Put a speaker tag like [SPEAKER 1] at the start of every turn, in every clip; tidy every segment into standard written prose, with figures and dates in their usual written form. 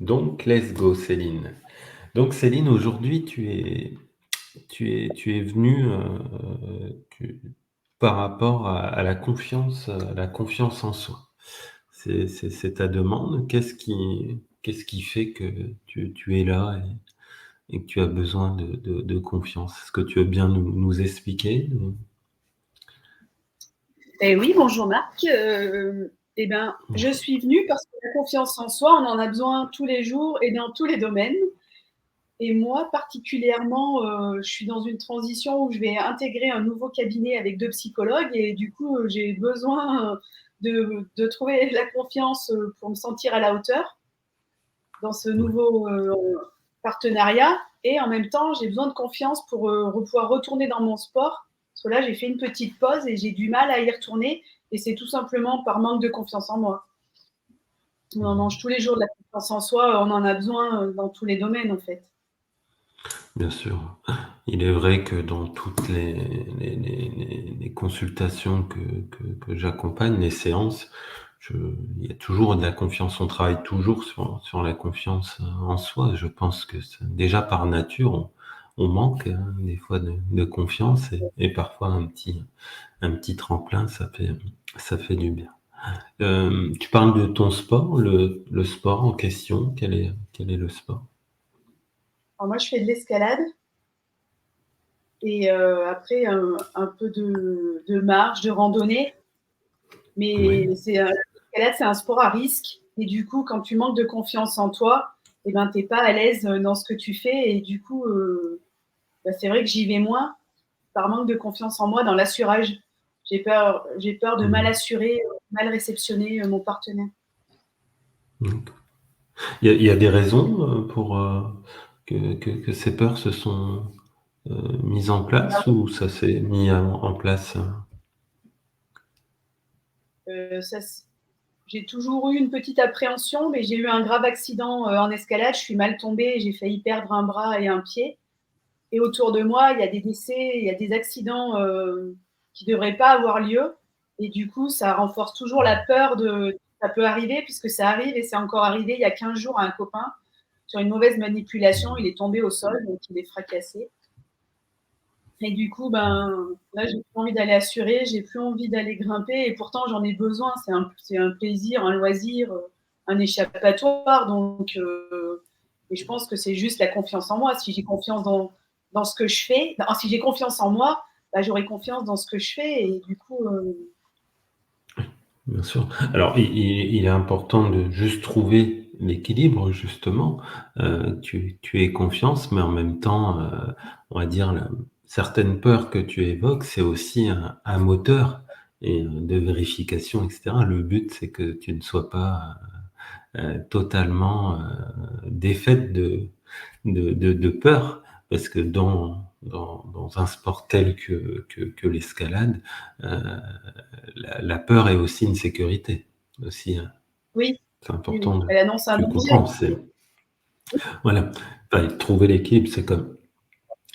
[SPEAKER 1] Donc, let's go, Céline. Donc, Céline, aujourd'hui, tu es venue par rapport à la confiance en soi. C'est ta demande. Qu'est-ce qui fait que tu es là et que tu as besoin de confiance? Est-ce que tu veux bien nous expliquer?
[SPEAKER 2] Oui, bonjour Marc. Je
[SPEAKER 1] Bonjour.
[SPEAKER 2] suis venue parce que la confiance en soi, on en a besoin tous les jours et dans tous les domaines. Et moi, particulièrement, je suis dans une transition où je vais intégrer un nouveau cabinet avec 2 psychologues et du coup, j'ai besoin de trouver la confiance pour me sentir à la hauteur dans ce
[SPEAKER 1] Ouais.
[SPEAKER 2] nouveau partenariat. Et en même temps, j'ai besoin de confiance pour pouvoir retourner dans mon sport. Parce que là, j'ai fait une petite pause et j'ai du mal à y retourner. Et c'est tout simplement par manque de confiance en moi. On en mange tous les jours de la confiance en soi. On en a besoin dans tous les domaines, en fait.
[SPEAKER 1] Bien sûr. Il est vrai que dans toutes les consultations que j'accompagne, les séances, il y a toujours de la confiance. On travaille toujours sur la confiance en soi. Je pense que déjà par nature, on manque des fois de confiance et parfois un petit tremplin, ça fait du bien. Tu parles de ton sport, le sport en question. Quel est le sport?
[SPEAKER 2] Alors moi, je fais de l'escalade et après un peu de marche, de randonnée.
[SPEAKER 1] Oui.
[SPEAKER 2] Mais l'escalade, c'est un sport à risque. Et du coup, quand tu manques de confiance en toi, eh ben, tu n'es pas à l'aise dans ce que tu fais. Et du coup, c'est vrai que j'y vais moins par manque de confiance en moi dans l'assurage. J'ai peur de mal
[SPEAKER 1] Mm.
[SPEAKER 2] assurer, mal réceptionner mon partenaire.
[SPEAKER 1] Donc, il y a des raisons pour que ces peurs se sont mises en place ou ça s'est mis en place?
[SPEAKER 2] Ça, j'ai toujours eu une petite appréhension, mais j'ai eu un grave accident en escalade. Je suis mal tombée et j'ai failli perdre un bras et un pied. Et autour de moi, il y a des décès, il y a des accidents qui ne devraient pas avoir lieu. Et du coup, ça renforce toujours la peur de ça peut arriver, puisque ça arrive et c'est encore arrivé il y a 15 jours à un copain sur une mauvaise manipulation. Il est tombé au sol, donc il est fracassé. Et du coup, là, j'ai plus envie d'aller assurer, j'ai plus envie d'aller grimper, et pourtant j'en ai besoin. C'est un plaisir, un loisir, un échappatoire. Donc, et je pense que c'est juste la confiance en moi. Si j'ai confiance dans ce que je fais, si j'ai confiance en moi, j'aurai confiance dans ce que je fais. Et du coup,
[SPEAKER 1] Bien sûr. Alors, il est important de juste trouver l'équilibre, justement. Tu aies confiance, mais en même temps, on va dire, certaines peurs que tu évoques, c'est aussi un moteur de vérification, etc. Le but, c'est que tu ne sois pas totalement défaite de peur, parce que dans un sport tel que l'escalade, euh, la peur est aussi une sécurité. Aussi, hein.
[SPEAKER 2] oui,
[SPEAKER 1] C'est
[SPEAKER 2] oui,
[SPEAKER 1] important
[SPEAKER 2] oui.
[SPEAKER 1] de.
[SPEAKER 2] Elle annonce un
[SPEAKER 1] Tu
[SPEAKER 2] danger.
[SPEAKER 1] comprends, voilà. Enfin, trouver l'équilibre, c'est comme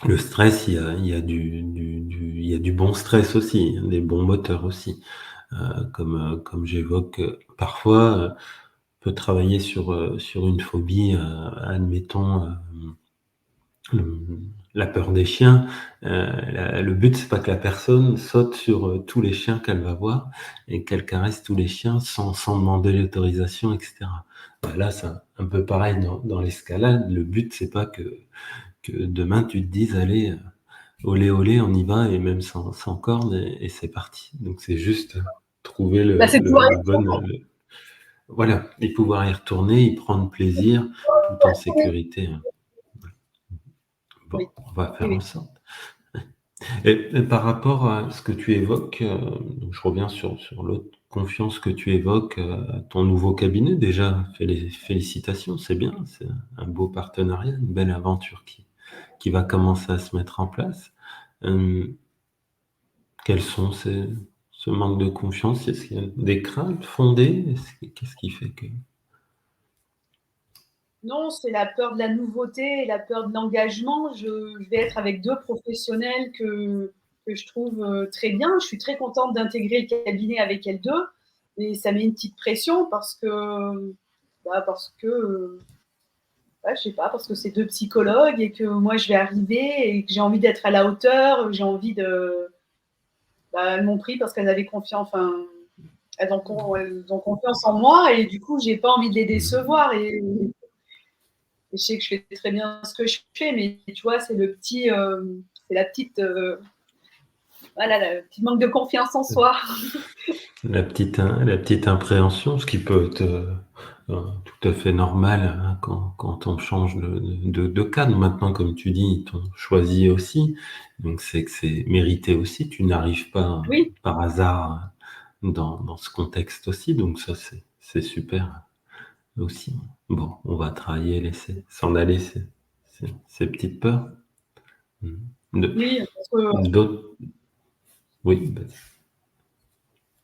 [SPEAKER 1] le stress. Il y a du bon stress aussi, hein, des bons moteurs aussi. Comme j'évoque parfois, on peut travailler sur une phobie, admettons. La peur des chiens, le but, c'est pas que la personne saute sur tous les chiens qu'elle va voir et qu'elle caresse tous les chiens sans demander l'autorisation, etc. Là, c'est un peu pareil dans l'escalade. Le but, c'est pas que demain tu te dises, allez, olé olé, on y va, et même sans corde, et c'est parti. Donc, c'est juste trouver
[SPEAKER 2] C'est pouvoir
[SPEAKER 1] le bon. Voilà, et pouvoir y retourner, y prendre plaisir, tout en sécurité, hein. Bon,
[SPEAKER 2] oui,
[SPEAKER 1] on va
[SPEAKER 2] oui,
[SPEAKER 1] faire en
[SPEAKER 2] oui.
[SPEAKER 1] sorte. Et par rapport à ce que tu évoques, donc je reviens sur l'autre confiance que tu évoques, ton nouveau cabinet, déjà, félicitations, c'est bien, c'est un beau partenariat, une belle aventure qui va commencer à se mettre en place. Euh, Quels sont ce manque de confiance? Est-ce qu'il y a des craintes fondées? Qu'est-ce qui fait que...
[SPEAKER 2] Non, c'est la peur de la nouveauté et la peur de l'engagement. Je vais être avec 2 professionnels que je trouve très bien. Je suis très contente d'intégrer le cabinet avec elles 2. Et ça met une petite pression parce que Ouais, je sais pas, parce que c'est 2 psychologues et que moi je vais arriver et que j'ai envie d'être à la hauteur, j'ai envie de bah, elles m'ont pris parce qu'elles avaient confiance, enfin, elles ont confiance en moi et du coup, j'ai pas envie de les décevoir et je sais que je fais très bien ce que je fais, mais tu vois, c'est le petit, c'est la petite, voilà, le petit manque de confiance en soi.
[SPEAKER 1] La petite impréhension, ce qui peut être tout à fait normal hein, quand on change de cadre. Maintenant, comme tu dis, ils t'ont choisi aussi, donc c'est que c'est mérité aussi. Tu n'arrives pas
[SPEAKER 2] Oui,
[SPEAKER 1] par hasard dans ce contexte aussi, donc ça c'est super aussi. Bon, on va travailler, laisser s'en aller ces petites peurs. Mhm.
[SPEAKER 2] oui, parce que
[SPEAKER 1] D'autres, oui, vas-y.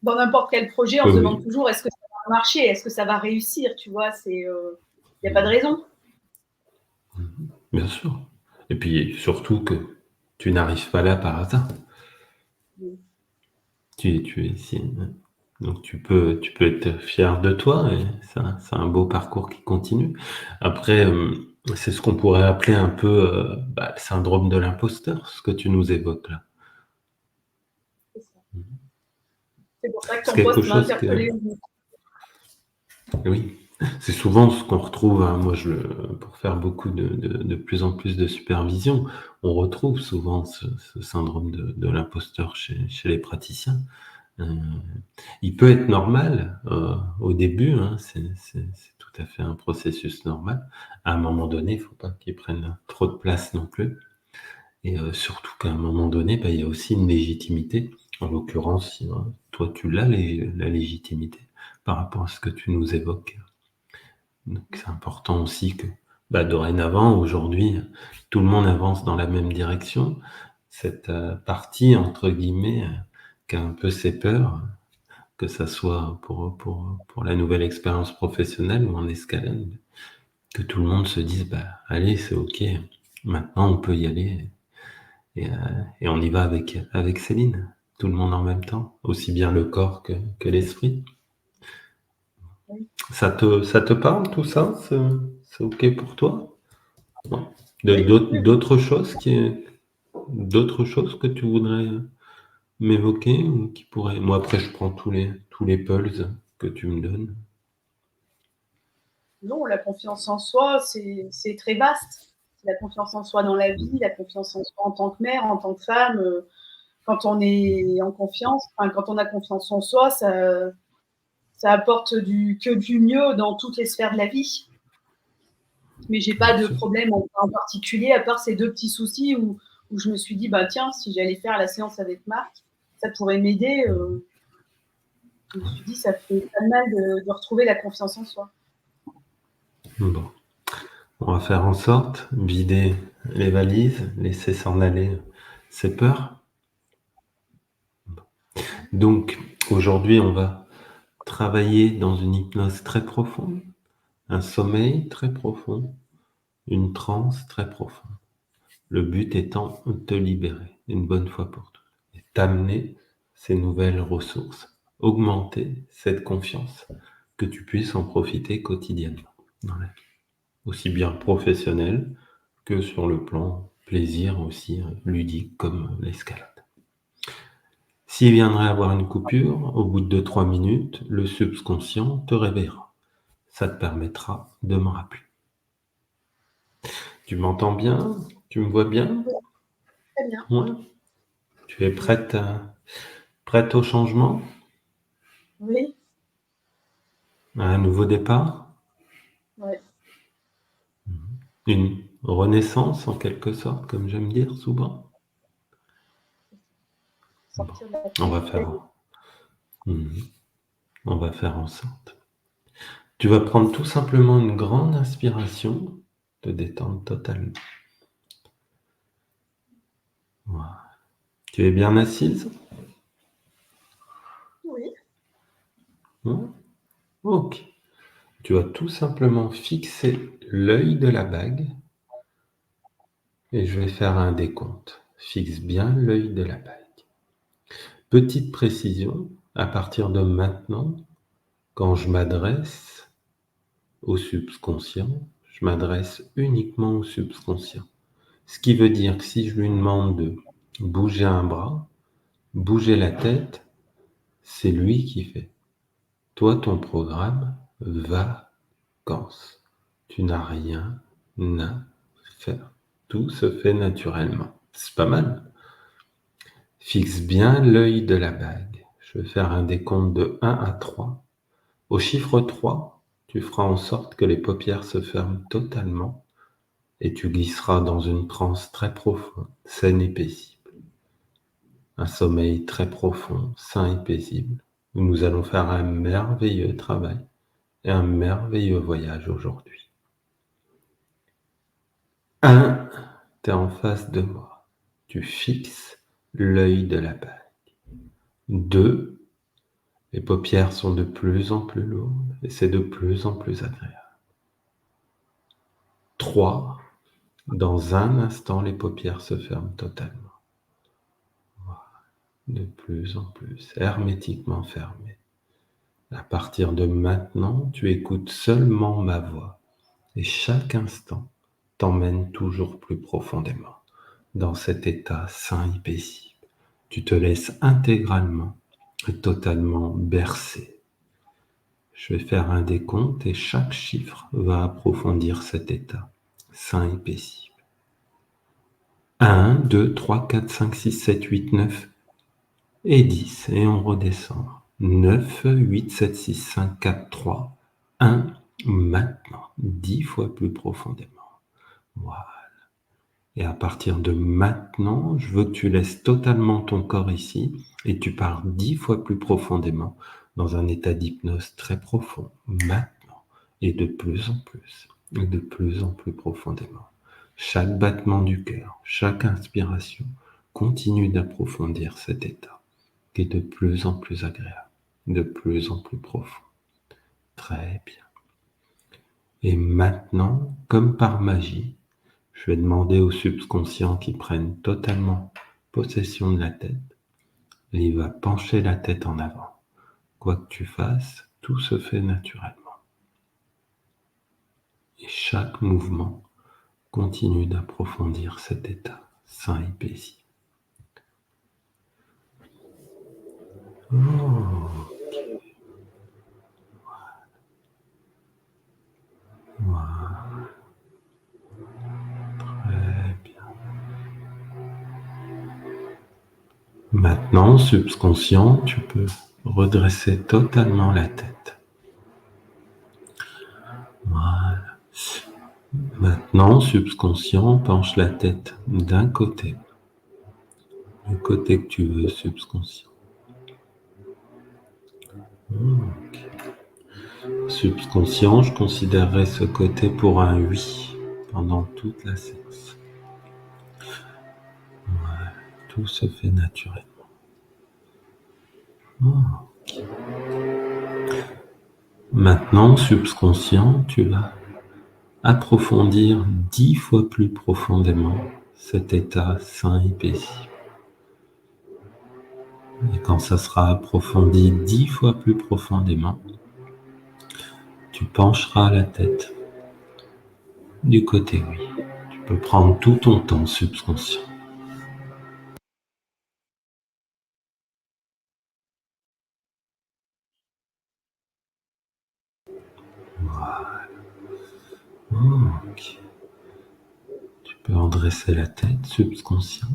[SPEAKER 2] dans n'importe quel projet, on
[SPEAKER 1] Oui,
[SPEAKER 2] se demande
[SPEAKER 1] oui.
[SPEAKER 2] toujours est-ce que ça va marcher, est-ce que ça va réussir, tu vois, il n'y a pas de
[SPEAKER 1] Mhm.
[SPEAKER 2] raison.
[SPEAKER 1] Bien sûr. Et puis surtout que tu n'arrives pas là par hasard. Tu es ici. Hein. Donc tu peux être fier de toi et c'est un beau parcours qui continue. Après, c'est ce qu'on pourrait appeler un peu le syndrome de l'imposteur, ce que tu nous évoques là.
[SPEAKER 2] C'est pour ça que
[SPEAKER 1] C'est
[SPEAKER 2] ton
[SPEAKER 1] quelque
[SPEAKER 2] poste m'a
[SPEAKER 1] chose que,
[SPEAKER 2] interpellée.
[SPEAKER 1] oui, c'est souvent ce qu'on retrouve. Hein, moi, pour faire beaucoup de plus en plus de supervision, on retrouve souvent ce syndrome de l'imposteur chez les praticiens. Euh, il peut être normal au début, hein, c'est tout à fait un processus normal. À un moment donné, il ne faut pas qu'il prenne trop de place non plus. Et surtout qu'à un moment donné, il y a aussi une légitimité. En l'occurrence, si, toi, tu l'as, la légitimité par rapport à ce que tu nous évoques. Donc c'est important aussi que dorénavant, aujourd'hui, tout le monde avance dans la même direction. Cette partie, entre guillemets, qui a un peu ses peurs, que ça soit pour la nouvelle expérience professionnelle ou en escalade, que tout le monde se dise, allez, c'est OK, maintenant on peut y aller et, euh, et on y va avec Céline, tout le monde en même temps, aussi bien le corps que l'esprit.
[SPEAKER 2] Oui,
[SPEAKER 1] Ça te parle tout ça? C'est OK pour toi? Ouais.
[SPEAKER 2] oui, oui, oui.
[SPEAKER 1] D'autres choses que tu voudrais m'évoquer ou qui pourraient. Moi après je prends tous les pulses que tu me donnes.
[SPEAKER 2] Non, la confiance en soi, c'est très vaste. C'est la confiance en soi dans la vie, la confiance en soi en tant que mère, en tant que femme. Quand on est en confiance, enfin, quand on a confiance en soi, ça apporte que du mieux dans toutes les sphères de la vie. Mais j'ai pas
[SPEAKER 1] Bien
[SPEAKER 2] de
[SPEAKER 1] sûr.
[SPEAKER 2] problème en particulier, à part ces deux petits soucis où je me suis dit, bah tiens, si j'allais faire la séance avec Marc, ça pourrait m'aider. Je me suis dit, ça fait pas de mal de retrouver la confiance en soi.
[SPEAKER 1] Bon. On va faire en sorte, vider les valises, laisser s'en aller ces peurs. Donc, aujourd'hui, on va travailler dans une hypnose très profonde, un sommeil très profond, une transe très profonde. Le but étant de te libérer une bonne fois pour toutes et t'amener ces nouvelles ressources, augmenter cette confiance, que tu puisses en profiter quotidiennement dans la vie, aussi bien professionnelle que sur le plan plaisir aussi ludique comme l'escalade. S'il viendrait avoir une coupure, au bout de 2-3 minutes, le subconscient te réveillera. Ça te permettra de me rappeler. Tu m'entends bien? Tu me vois bien?
[SPEAKER 2] Oui, très bien.
[SPEAKER 1] Ouais. Tu es prête au changement?
[SPEAKER 2] Oui,
[SPEAKER 1] À un nouveau départ?
[SPEAKER 2] ouais.
[SPEAKER 1] Une renaissance en quelque sorte, comme j'aime dire souvent? Bon,
[SPEAKER 2] Sortir de la
[SPEAKER 1] on va
[SPEAKER 2] culpabilité.
[SPEAKER 1] faire, Mhm. On va faire en sorte. Tu vas prendre tout simplement une grande inspiration, te détendre totalement. Voilà. Tu es bien assise?
[SPEAKER 2] Oui,
[SPEAKER 1] Ouais. Ok. Tu vas tout simplement fixer l'œil de la bague et je vais faire un décompte. Fixe bien l'œil de la bague. Petite précision, à partir de maintenant, quand je m'adresse au subconscient, Je m'adresse uniquement au subconscient. Ce qui veut dire que si je lui demande de bouger un bras, bouger la tête, c'est lui qui fait. Toi, ton programme, vacances. Tu n'as rien à faire. Tout se fait naturellement. C'est pas mal. Fixe bien l'œil de la bague. Je vais faire un décompte de 1 à 3. Au chiffre 3, tu feras en sorte que les paupières se ferment totalement et tu glisseras dans une transe très profonde, saine et paisible. Un sommeil très profond, sain et paisible, où nous allons faire un merveilleux travail et un merveilleux voyage aujourd'hui. 1, tu es en face de moi. Tu fixes l'œil de la bague. 2, les paupières sont de plus en plus lourdes et c'est de plus en plus agréable. 3, dans un instant, les paupières se ferment totalement. De plus en plus, hermétiquement fermées. À partir de maintenant, tu écoutes seulement ma voix et chaque instant t'emmène toujours plus profondément dans cet état sain et paisible. Tu te laisses intégralement et totalement bercer. Je vais faire un décompte et chaque chiffre va approfondir cet état sain et paisible. 1, 2, 3, 4, 5, 6, 7, 8, 9 et 10. Et on redescend. 9, 8, 7, 6, 5, 4, 3, 1. Maintenant, 10 fois plus profondément. Voilà. Et à partir de maintenant, je veux que tu laisses totalement ton corps ici et tu pars 10 fois plus profondément dans un état d'hypnose très profond. Maintenant. Et de plus en plus. Et de plus en plus profondément. Chaque battement du cœur, chaque inspiration continue d'approfondir cet état qui est de plus en plus agréable, de plus en plus profond. Très bien. Et maintenant, comme par magie, je vais demander au subconscient qu'il prenne totalement possession de la tête et il va pencher la tête en avant. Quoi que tu fasses, tout se fait naturellement. Et chaque mouvement continue d'approfondir cet état sain et paisible. Oh, voilà. Très bien. Maintenant, subconscient, tu peux redresser totalement la tête. Voilà. Maintenant, subconscient, penche la tête d'un côté, du côté que tu veux, subconscient. Okay. Subconscient, je considérerais ce côté pour un oui pendant toute la séance. Ouais, tout se fait naturellement. Okay. Maintenant, subconscient, tu vas approfondir 10 fois plus profondément cet état sain et paisible. Et quand ça sera approfondi 10 fois plus profondément, tu pencheras la tête du côté oui. Tu peux prendre tout ton temps subconscient. Voilà. Okay. Tu peux endresser la tête subconscient.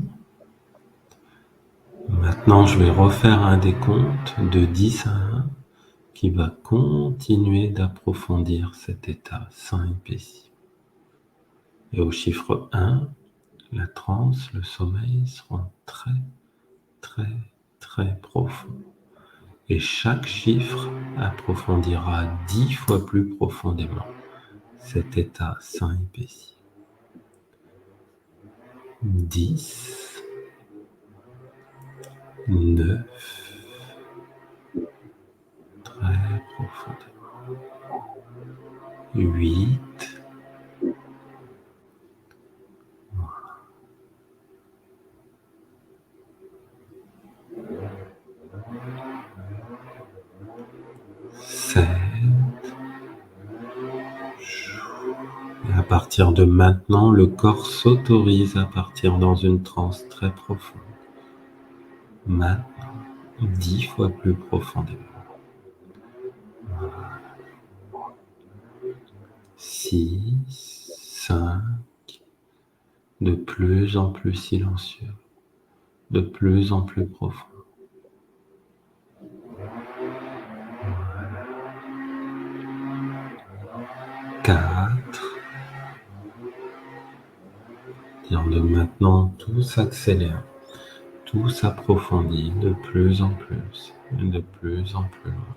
[SPEAKER 1] Maintenant, je vais refaire un décompte de 10 à 1 qui va continuer d'approfondir cet état sain et paisible. Et au chiffre 1, la transe, le sommeil seront très, très, très profonds. Et chaque chiffre approfondira 10 fois plus profondément cet état sain et paisible. 10, 9, très profondément. 8, 7, Et à partir de maintenant, le corps s'autorise à partir dans une transe très profonde. Maintenant, 10 fois plus profondément. 6, 5, de plus en plus silencieux, de plus en plus profond. 4. De maintenant, tout s'accélère, tout s'approfondit de plus en plus, et de plus en plus loin.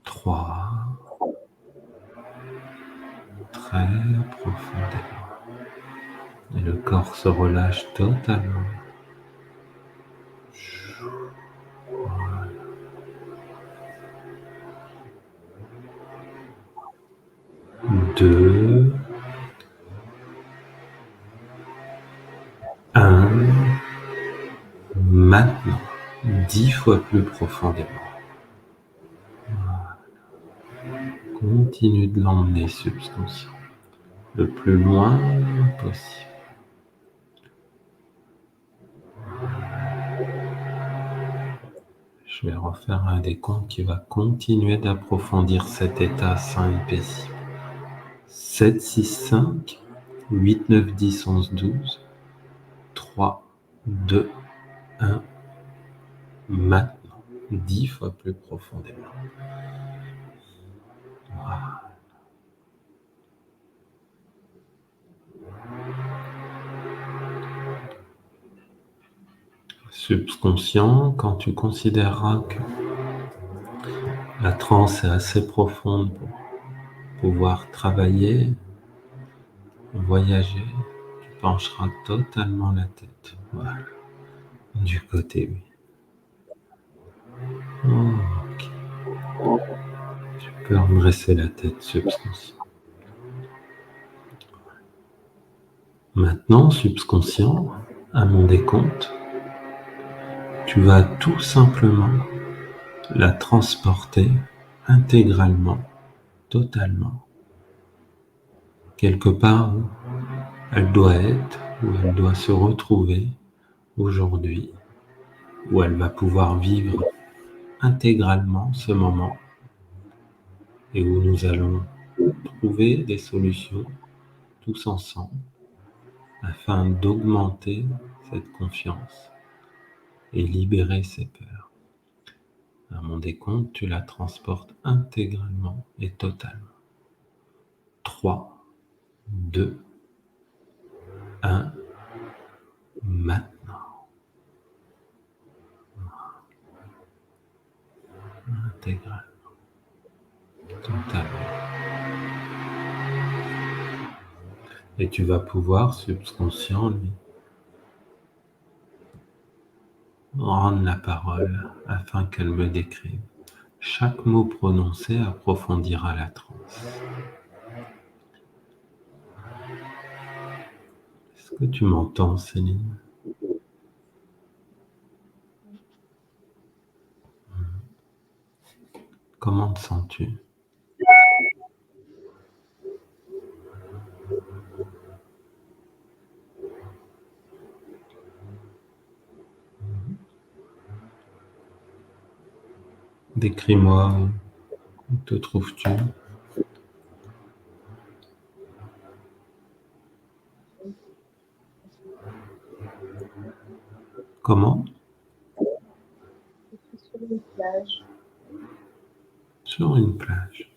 [SPEAKER 1] 3, très profondément. Et le corps se relâche totalement. 2, 1, maintenant, 10 fois plus profondément. Continue de l'emmener subconscient, le plus loin possible. Je vais refaire un décompte qui va continuer d'approfondir cet état sain et paisible. 7, 6, 5, 8, 9, 10, 11, 12, 3, 2, 1, maintenant, 10 fois plus profondément. Voilà. Subconscient, quand tu considéreras que la transe est assez profonde pour pouvoir travailler, voyager, tu pencheras totalement la tête. Voilà. Du côté, oui. Ok. Tu peux redresser la tête subconscient. Maintenant, subconscient, à mon décompte, tu vas tout simplement la transporter intégralement, totalement, quelque part où elle doit être, où elle doit se retrouver aujourd'hui, où elle va pouvoir vivre intégralement ce moment et où nous allons trouver des solutions tous ensemble afin d'augmenter cette confiance et libérer ses peurs. À mon décompte, tu la transportes intégralement et totalement. 3, 2, 1, maintenant. Intégralement, totalement. Et tu vas pouvoir, subconscient, lui, rendre la parole afin qu'elle me décrive. Chaque mot prononcé approfondira la transe. Est-ce que tu m'entends, Céline? Comment te sens-tu? Décris-moi où te trouves-tu? Comment?
[SPEAKER 2] Je suis sur une plage.
[SPEAKER 1] Sur une plage.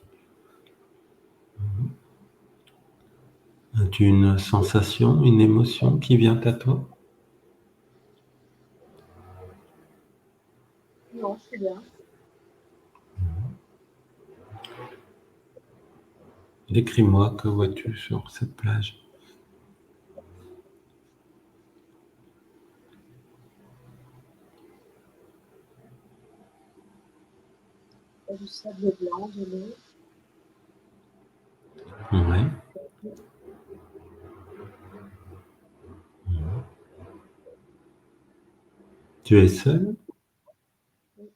[SPEAKER 1] As-tu une sensation, une émotion qui vient à toi?
[SPEAKER 2] Non, je suis bien.
[SPEAKER 1] Décris-moi, que vois-tu sur cette plage?
[SPEAKER 2] Il y a du sable blanc, de l'eau.
[SPEAKER 1] Ouais. Tu es seul?
[SPEAKER 2] Oui.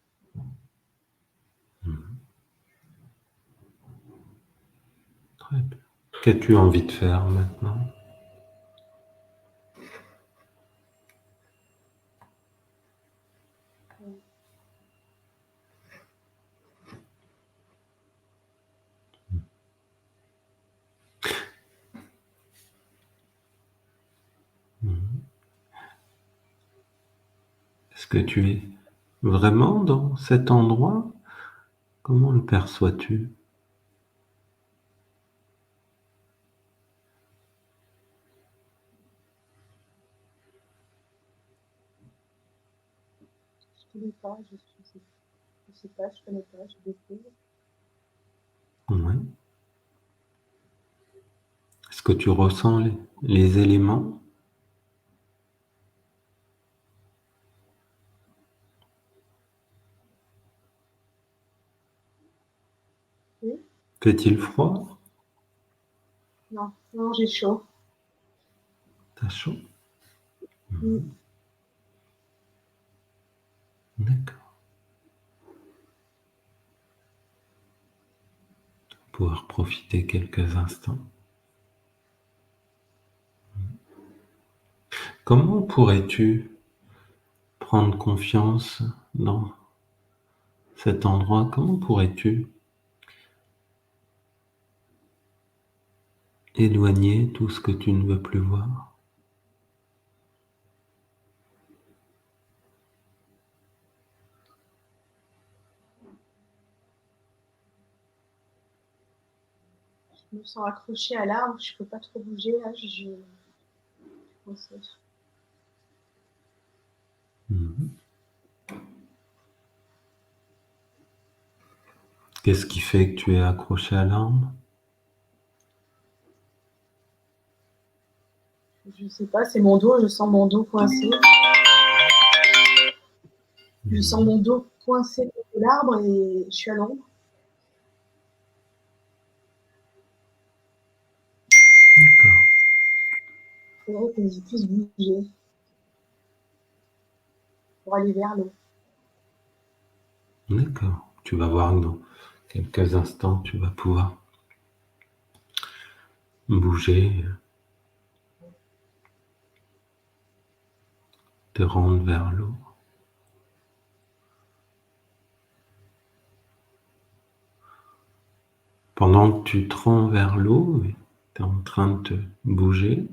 [SPEAKER 1] Très bien. Qu'as-tu envie de faire maintenant?
[SPEAKER 2] Oui.
[SPEAKER 1] Est-ce que tu es vraiment dans cet endroit? Comment le perçois-tu?
[SPEAKER 2] Je connais pas, je sais pas, je connais pas, je découvre.
[SPEAKER 1] Oui. Est-ce que tu ressens les éléments?
[SPEAKER 2] Oui?
[SPEAKER 1] Fait-il froid?
[SPEAKER 2] Non, non, j'ai chaud.
[SPEAKER 1] T'as chaud?
[SPEAKER 2] Oui.
[SPEAKER 1] D'accord. Pouvoir profiter quelques instants. Comment pourrais-tu prendre confiance dans cet endroit? Comment pourrais-tu éloigner tout ce que tu ne veux plus voir?
[SPEAKER 2] Je me sens accrochée à l'arbre, je peux pas trop bouger là,
[SPEAKER 1] Mhm. Qu'est-ce qui fait que tu es accroché à l'arbre?
[SPEAKER 2] je sais pas, c'est mon dos, je sens mon dos coincé. Je sens
[SPEAKER 1] Mhm.
[SPEAKER 2] mon dos coincé contre l'arbre et je suis à l'ombre.
[SPEAKER 1] D'accord.
[SPEAKER 2] Il faudrait que je puisse bouger pour aller vers l'eau.
[SPEAKER 1] D'accord. Tu vas voir que dans quelques instants, tu vas pouvoir bouger, te rendre vers l'eau. Pendant que tu te rends vers l'eau, tu es en train de te bouger,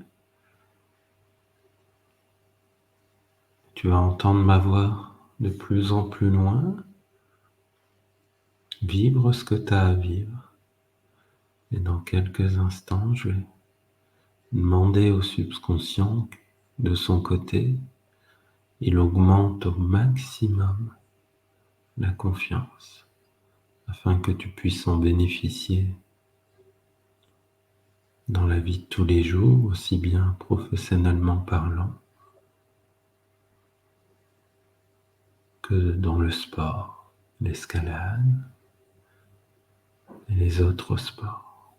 [SPEAKER 1] tu vas entendre ma voix de plus en plus loin, vivre ce que tu as à vivre. Et dans quelques instants, je vais demander au subconscient que, de son côté, il augmente au maximum la confiance afin que tu puisses en bénéficier dans la vie de tous les jours, aussi bien professionnellement parlant que dans le sport, l'escalade et les autres sports.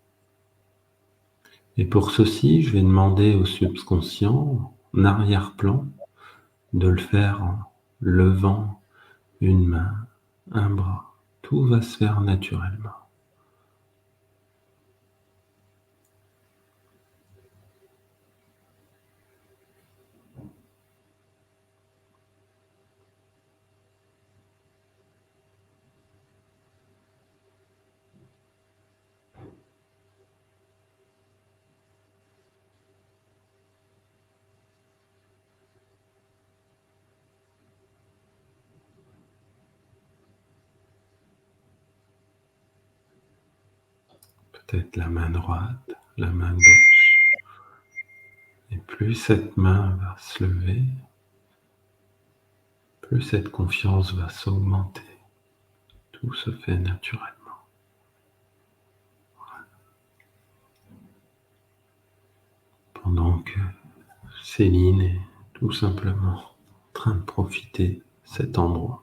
[SPEAKER 1] Et pour ceci, je vais demander au subconscient, en arrière-plan, de le faire en levant une main, un bras. Tout va se faire naturellement. Peut-être la main droite, la main gauche. Et plus cette main va se lever, plus cette confiance va s'augmenter. Tout se fait naturellement. Pendant que Céline est tout simplement en train de profiter de cet endroit.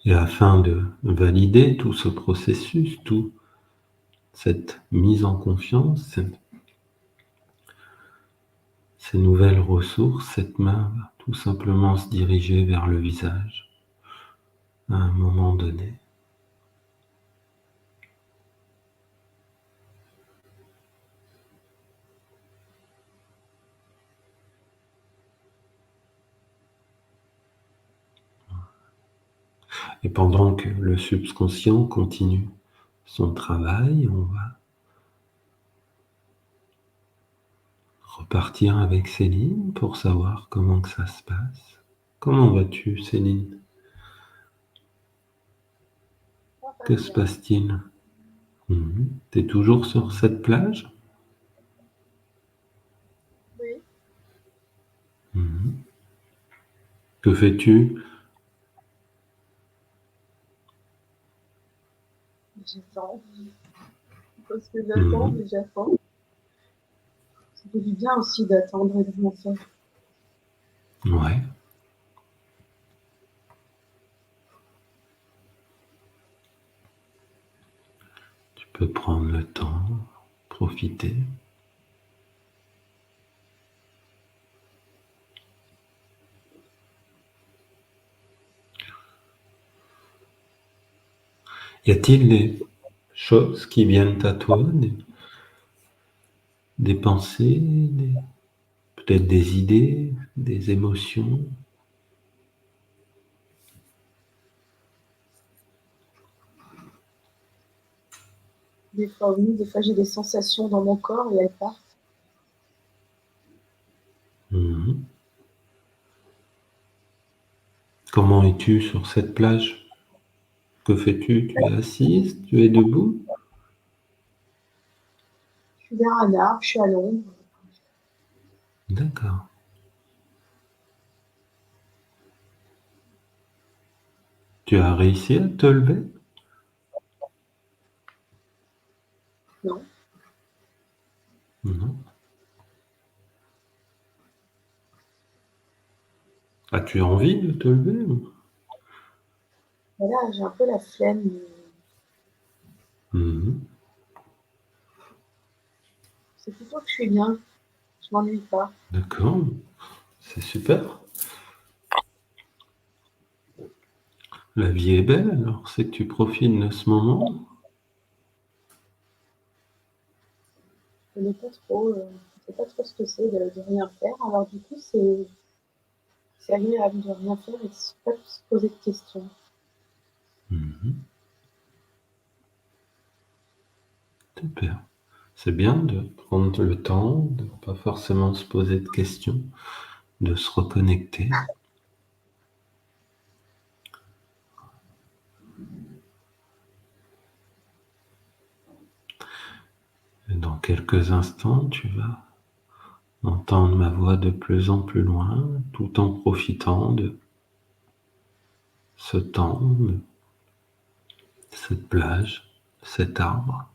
[SPEAKER 1] Et afin de valider tout ce processus, toute cette mise en confiance, ces nouvelles ressources, cette main va tout simplement se diriger vers le visage à un moment donné. Et pendant que le subconscient continue son travail, on va repartir avec Céline pour savoir comment que ça se passe. Comment vas-tu, Céline?
[SPEAKER 2] Ça va
[SPEAKER 1] Que se
[SPEAKER 2] bien.
[SPEAKER 1] passe-t-il? T'es toujours sur cette plage?
[SPEAKER 2] Oui,
[SPEAKER 1] Mhm. Que fais-tu?
[SPEAKER 2] j'attends. Parce que j'attends,
[SPEAKER 1] Mhm.
[SPEAKER 2] mais j'attends. Ça fait du bien aussi d'attendre et de rien faire.
[SPEAKER 1] Ouais, tu peux prendre le temps, profiter. Y a-t-il des choses qui viennent à toi, des pensées, peut-être des idées, des émotions?
[SPEAKER 2] Des fois, oui, des fois, j'ai des sensations dans mon corps et elles partent.
[SPEAKER 1] Mhm. Comment es-tu sur cette plage? Que fais-tu? Tu es assise? Tu es debout?
[SPEAKER 2] Je suis derrière un arbre, je suis à l'ombre.
[SPEAKER 1] D'accord. Tu as réussi à te lever?
[SPEAKER 2] Non,
[SPEAKER 1] Non. As-tu envie de te lever?
[SPEAKER 2] voilà, j'ai un peu la flemme.
[SPEAKER 1] Mhm.
[SPEAKER 2] C'est plutôt que je suis bien, je m'ennuie pas.
[SPEAKER 1] D'accord, c'est super. La vie est belle, alors c'est que tu profites de ce moment.
[SPEAKER 2] Je connais pas trop, je sais pas trop ce que c'est de rien faire. Alors du coup, c'est agréable de rien faire et de pas se poser de questions.
[SPEAKER 1] Mhm. Super. C'est bien de prendre le temps, de ne pas forcément se poser de questions, de se reconnecter. Et dans quelques instants, tu vas entendre ma voix de plus en plus loin, tout en profitant de ce temps, de cette plage, cet arbre.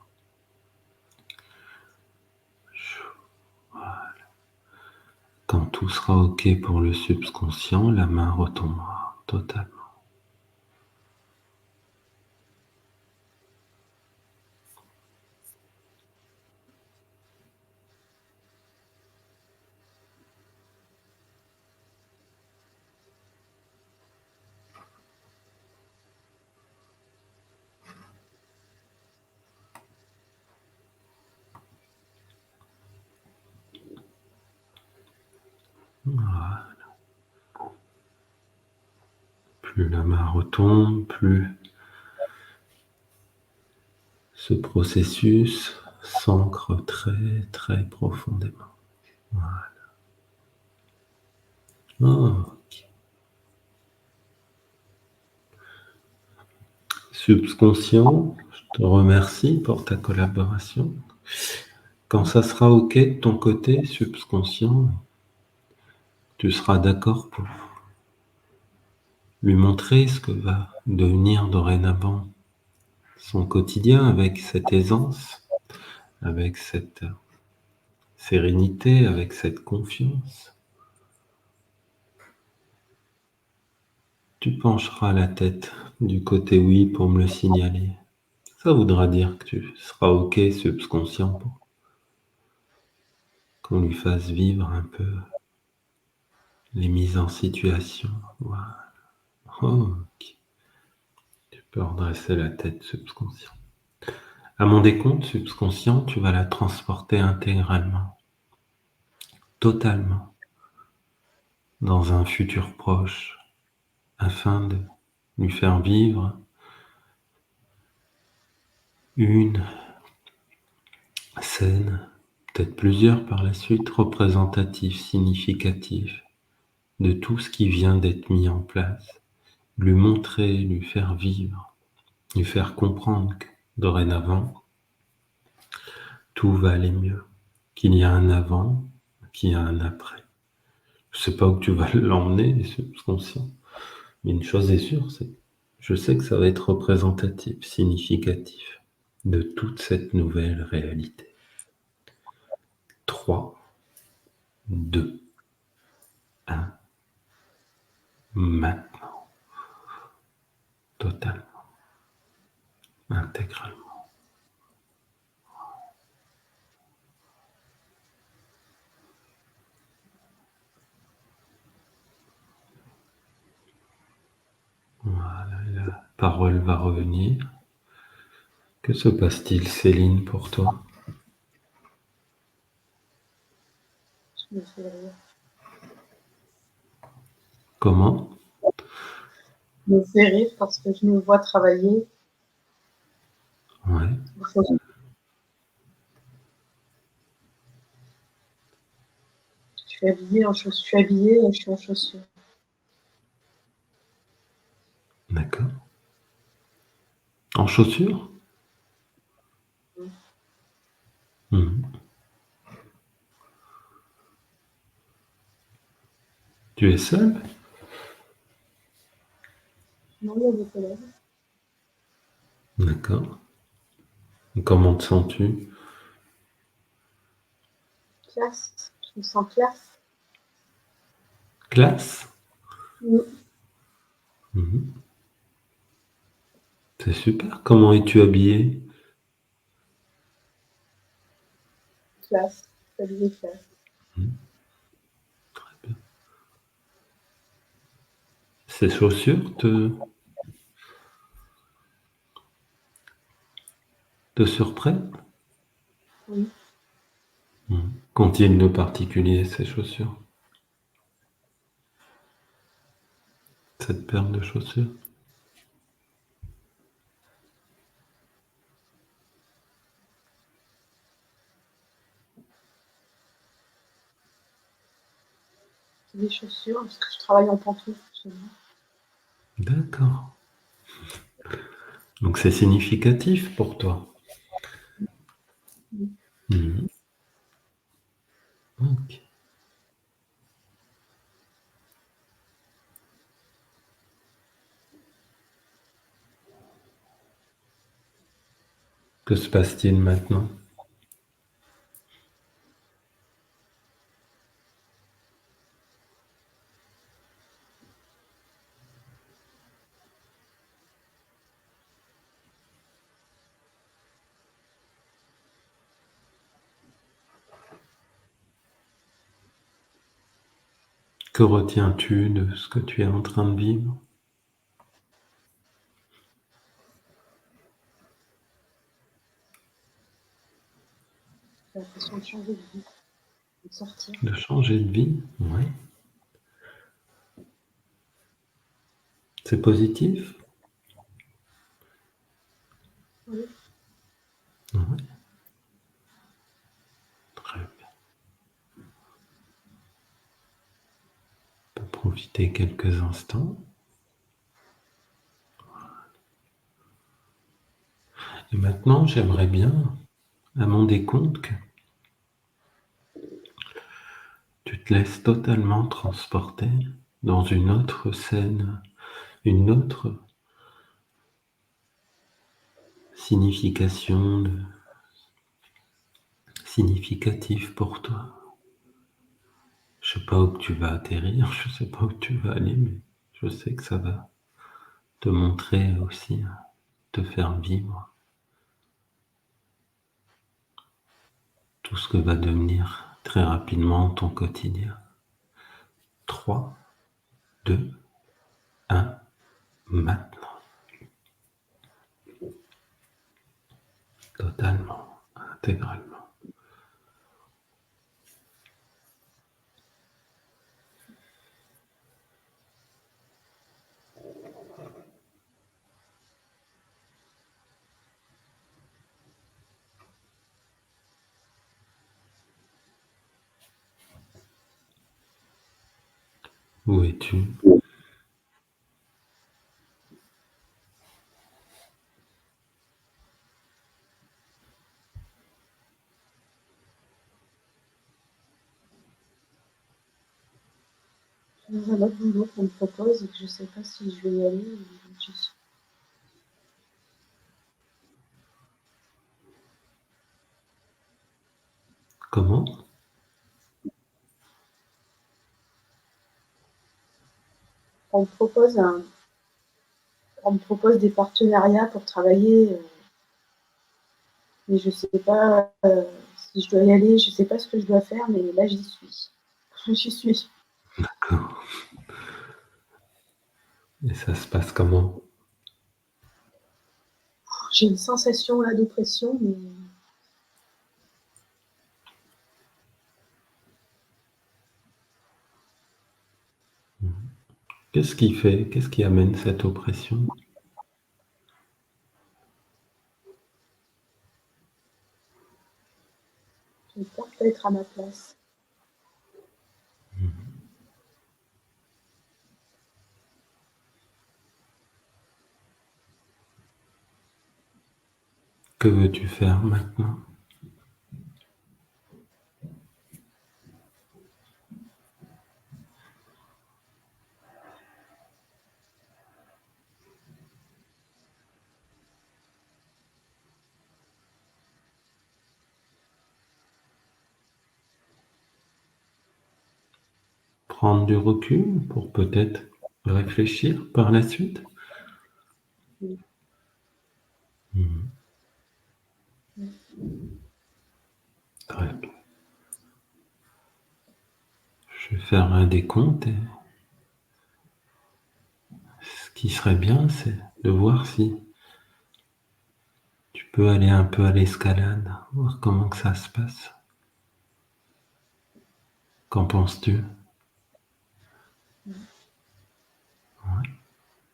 [SPEAKER 1] Quand tout sera OK pour le subconscient, la main retombera totalement. Voilà. Plus la main retombe, plus ce processus s'ancre très très profondément. Voilà. Ok. Subconscient, je te remercie pour ta collaboration. Quand ça sera OK de ton côté, subconscient, tu seras d'accord pour lui montrer ce que va devenir dorénavant son quotidien avec cette aisance, avec cette sérénité, avec cette confiance. Tu pencheras la tête du côté oui pour me le signaler. Ça voudra dire que tu seras OK, subconscient, pour qu'on lui fasse vivre un peu les mises en situation. Voilà. OK. Tu peux redresser la tête, subconscient. À mon décompte, subconscient, tu vas la transporter intégralement, totalement, dans un futur proche, afin de lui faire vivre une scène, peut-être plusieurs par la suite, représentative, significative de tout ce qui vient d'être mis en place. Lui montrer, lui faire vivre, lui faire comprendre que dorénavant, tout va aller mieux, qu'il y a un avant, qu'il y a un après. Je sais pas où tu vas l'emmener, subconscient, mais une chose est sûre, c'est que je sais que ça va être représentatif, significatif de toute cette nouvelle réalité. 3, 2, 1, maintenant, totalement, intégralement. Voilà, la parole va revenir. Que se passe-t-il, Céline, pour toi?
[SPEAKER 2] Je me fais rire.
[SPEAKER 1] Comment?
[SPEAKER 2] Je me fais rire parce que je me vois travailler.
[SPEAKER 1] Ouais,
[SPEAKER 2] Je suis habillée je suis habillée et je suis en chaussures.
[SPEAKER 1] d'accord. En chaussures? Mhm. Tu es seule?
[SPEAKER 2] Non, il y a des collègues.
[SPEAKER 1] D'accord. Et comment te sens-tu?
[SPEAKER 2] Classe. Je me sens classe.
[SPEAKER 1] Classe?
[SPEAKER 2] Oui.
[SPEAKER 1] Mhm. C'est super. Comment es-tu habillée?
[SPEAKER 2] Classe. Habillée classe.
[SPEAKER 1] Mhm. Très bien. Ces chaussures te surprennent?
[SPEAKER 2] Oui.
[SPEAKER 1] Mhm. Qu'ont-ils de particulier, ces chaussures? Cette paire de chaussures?
[SPEAKER 2] C'est des chaussures parce que je travaille en pantoufles chez moi.
[SPEAKER 1] D'accord. Donc c'est significatif pour toi.
[SPEAKER 2] Oui.
[SPEAKER 1] Mhm. Ok. Que se passe-t-il maintenant? Que retiens-tu de ce que tu es en train de vivre?
[SPEAKER 2] J'ai l'impression de changer de vie, de sortir.
[SPEAKER 1] De changer de vie? Oui. C'est positif?
[SPEAKER 2] Oui.
[SPEAKER 1] Oui. Très bien. On peut profiter quelques instants. Et maintenant, j'aimerais bien, à mon décompte, que tu te laisses totalement transporter dans une autre scène, une autre signification significative pour toi. Je sais pas où tu vas atterrir, je sais pas où tu vas aller, mais je sais que ça va te montrer aussi, te faire vivre tout ce que va devenir très rapidement ton quotidien. 3, 2, 1, maintenant. Totalement, intégralement. Où es-tu?
[SPEAKER 2] Dans un autre boulot qu'on me propose et que je ne sais pas si je vais y aller ou j'y suis.
[SPEAKER 1] Comment?
[SPEAKER 2] On me propose, on me propose des partenariats pour travailler, mais je ne sais pas si je dois y aller, je ne sais pas ce que je dois faire, mais là j'y suis. J'y suis.
[SPEAKER 1] D'accord. Et ça se passe comment?
[SPEAKER 2] J'ai une sensation là d'oppression, mais
[SPEAKER 1] Qu'est-ce qui amène cette oppression?
[SPEAKER 2] j'ai peur de pas être à ma place.
[SPEAKER 1] Que veux-tu faire maintenant? Prendre du recul pour peut-être réfléchir par la suite?
[SPEAKER 2] Mm.
[SPEAKER 1] Mhm. Très bien. Je vais faire un décompte et ce qui serait bien, c'est de voir si tu peux aller un peu à l'escalade, voir comment que ça se passe. Qu'en penses-tu? Ouais.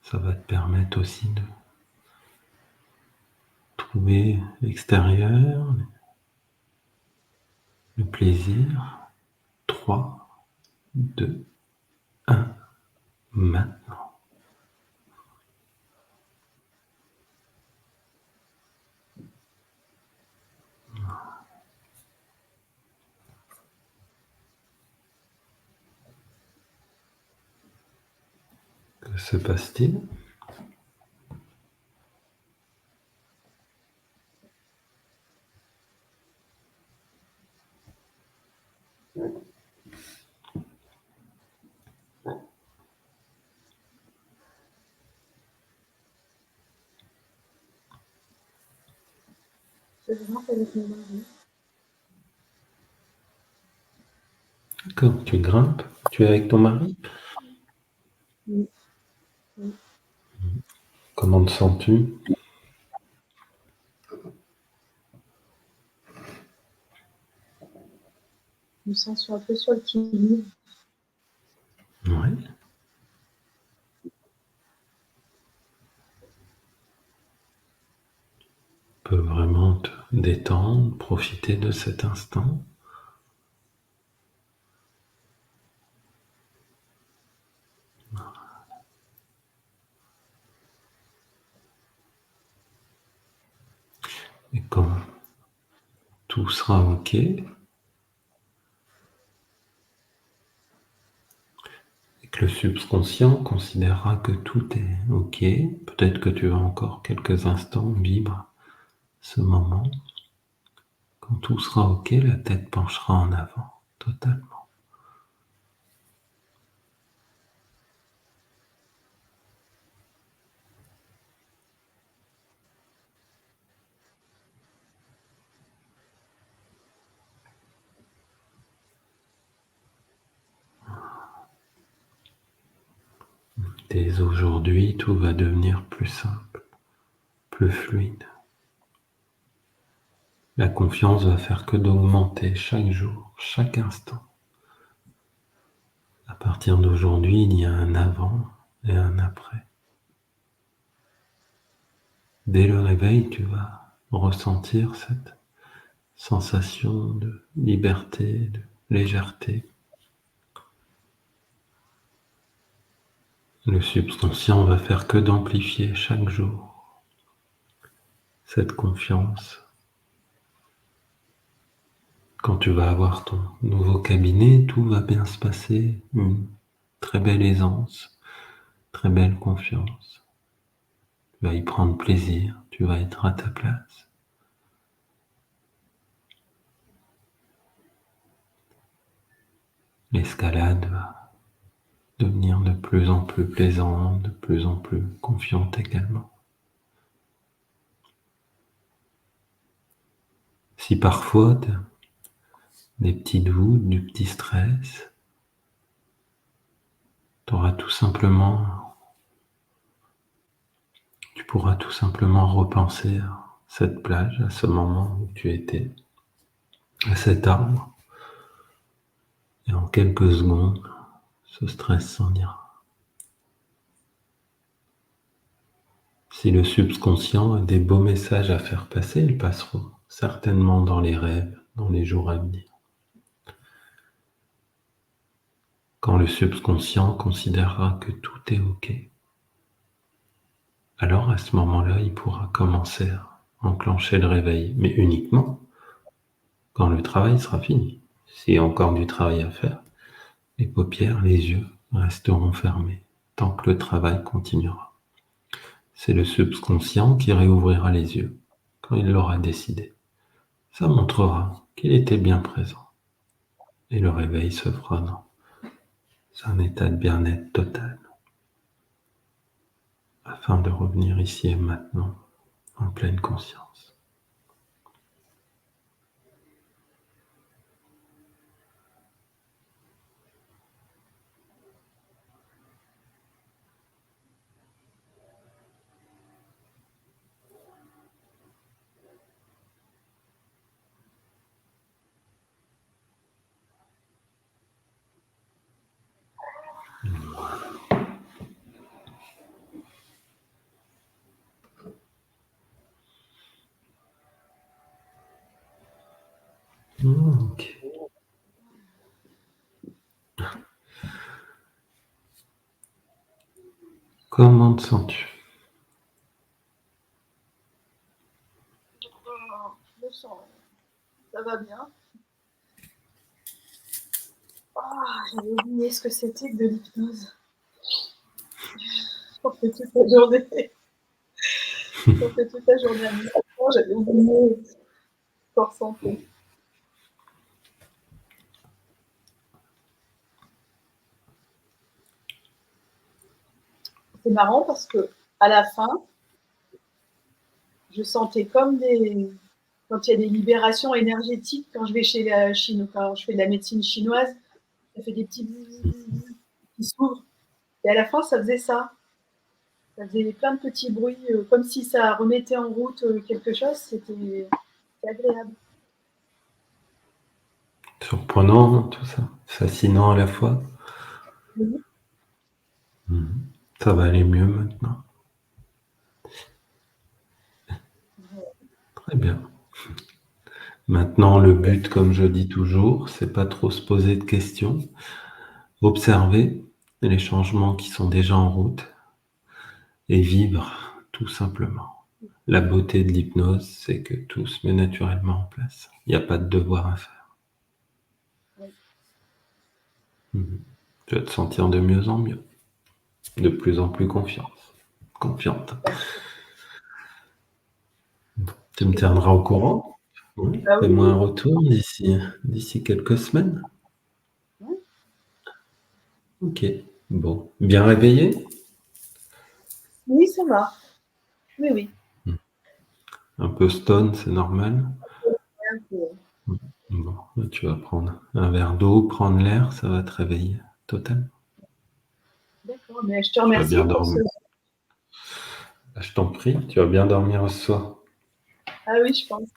[SPEAKER 1] Ça va te permettre aussi de trouver l'extérieur, le plaisir. 3, 2, 1, maintenant. Que se passe-t-il?
[SPEAKER 2] Je rentre avec mon mari.
[SPEAKER 1] D'accord, tu grimpes, tu es avec ton mari.
[SPEAKER 2] Mm. Mm.
[SPEAKER 1] Comment te sens-tu?
[SPEAKER 2] Je me sens un peu sur le qui-vive.
[SPEAKER 1] Oui. Tu peux vraiment te détendre, profiter de cet instant. Et quand tout sera OK, et que le subconscient considérera que tout est OK, peut-être que tu vas encore quelques instants vivre ce moment. Quand tout sera OK, la tête penchera en avant, totalement. dès aujourd'hui, tout va devenir plus simple, plus fluide. La confiance va faire que d'augmenter chaque jour, chaque instant. À partir d'aujourd'hui, il y a un avant et un après. Dès le réveil, tu vas ressentir cette sensation de liberté, de légèreté. Le subconscient va faire que d'amplifier chaque jour cette confiance. Quand tu vas avoir ton nouveau cabinet, tout va bien se passer, une très belle aisance, très belle confiance. Tu vas y prendre plaisir, tu vas être à ta place. L'escalade va devenir de plus en plus plaisante, de plus en plus confiante également. Si parfois tu as des petits doutes, du petit stress, tu pourras tout simplement repenser à cette plage, à ce moment où tu étais, à cet arbre, et en quelques secondes, ce stress s'en ira. Si le subconscient a des beaux messages à faire passer, ils passeront certainement dans les rêves, dans les jours à venir. Quand le subconscient considérera que tout est OK, alors à ce moment-là, il pourra commencer à enclencher le réveil, mais uniquement quand le travail sera fini. S'il y a encore du travail à faire, les paupières, les yeux resteront fermés tant que le travail continuera. C'est le subconscient qui réouvrira les yeux quand il l'aura décidé. Ça montrera qu'il était bien présent. Et le réveil se fera dans un état de bien-être total, afin de revenir ici et maintenant en pleine conscience. Ok. Comment te sens-tu?
[SPEAKER 2] Je me sens, ça va bien. J'avais oublié ce que c'était que de l'hypnose. J'en fais toute la journée. J'en fais toute la journée à mi-temps, j'avais oublié corps santé. C'est marrant parce que à la fin, je sentais comme quand il y a des libérations énergétiques, quand je vais chez la Chine, quand je fais de la médecine chinoise, ça fait des petits qui s'ouvrent. Et à la fin, ça faisait ça. Ça faisait plein de petits bruits, comme si ça remettait en route quelque chose. C'était agréable.
[SPEAKER 1] Surprenant, tout ça. Fascinant à la fois. Ça va aller mieux maintenant. Très bien. Maintenant, le but, comme je dis toujours, c'est pas trop se poser de questions. Observer les changements qui sont déjà en route et vivre tout simplement. La beauté de l'hypnose, c'est que tout se met naturellement en place. Il n'y a pas de devoir à faire. Tu vas te sentir de mieux en mieux, de plus en plus confiante. Tu me tiendras au courant. Oui,
[SPEAKER 2] Ah oui,
[SPEAKER 1] fais-moi un retour d'ici quelques semaines.
[SPEAKER 2] oui.
[SPEAKER 1] Ok, bon. Bien réveillé?
[SPEAKER 2] Oui, ça va. Oui, oui.
[SPEAKER 1] Un peu stone, c'est normal.
[SPEAKER 2] Un peu.
[SPEAKER 1] Bon, là, tu vas prendre un verre d'eau, prendre l'air, ça va te réveiller totalement.
[SPEAKER 2] D'accord. mais je te
[SPEAKER 1] Tu vas
[SPEAKER 2] remercie
[SPEAKER 1] bien
[SPEAKER 2] pour ce.
[SPEAKER 1] dormir. Je t'en prie, tu vas bien dormir ce soir.
[SPEAKER 2] Ah oui, je pense.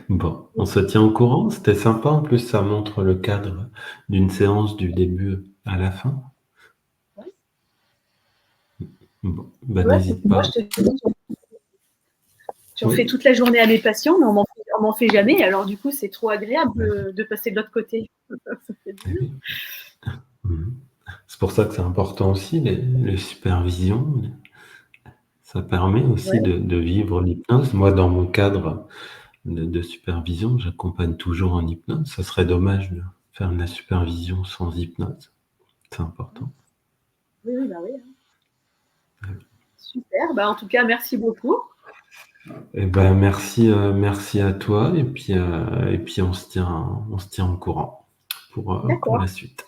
[SPEAKER 1] Bon, on se tient au courant. C'était sympa. En plus, ça montre le cadre d'une séance du début à la fin.
[SPEAKER 2] Ouais,
[SPEAKER 1] Bon, bah,
[SPEAKER 2] ouais, parce
[SPEAKER 1] n'hésite
[SPEAKER 2] que moi,
[SPEAKER 1] pas.
[SPEAKER 2] je te dis, j'en fais
[SPEAKER 1] Oui.
[SPEAKER 2] toute la journée à mes patients, mais on m'en fait jamais. Alors du coup, c'est trop agréable de passer de l'autre côté. Ça fait du
[SPEAKER 1] Eh
[SPEAKER 2] bien.
[SPEAKER 1] oui. Mhm. C'est pour ça que c'est important aussi, les supervisions. Ça permet aussi
[SPEAKER 2] Ouais,
[SPEAKER 1] de vivre l'hypnose. Moi, dans mon cadre de supervision, j'accompagne toujours en hypnose. Ça serait dommage de faire de la supervision sans hypnose. C'est important.
[SPEAKER 2] oui, oui, bah oui. Super. Bah, en tout cas, merci beaucoup.
[SPEAKER 1] Eh ben, merci, merci à toi. Et puis on se tient au courant pour
[SPEAKER 2] D'accord.
[SPEAKER 1] la suite.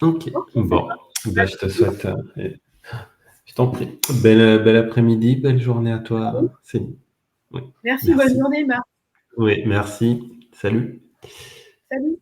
[SPEAKER 1] Ok.
[SPEAKER 2] Ok, ça
[SPEAKER 1] Bon.
[SPEAKER 2] marche.
[SPEAKER 1] Ben, je te souhaite, je t'en prie. Bel après-midi, belle journée à toi, Céline. Oui.
[SPEAKER 2] Merci, bonne
[SPEAKER 1] Merci.
[SPEAKER 2] journée, Marc.
[SPEAKER 1] Oui, merci. Salut.
[SPEAKER 2] Salut.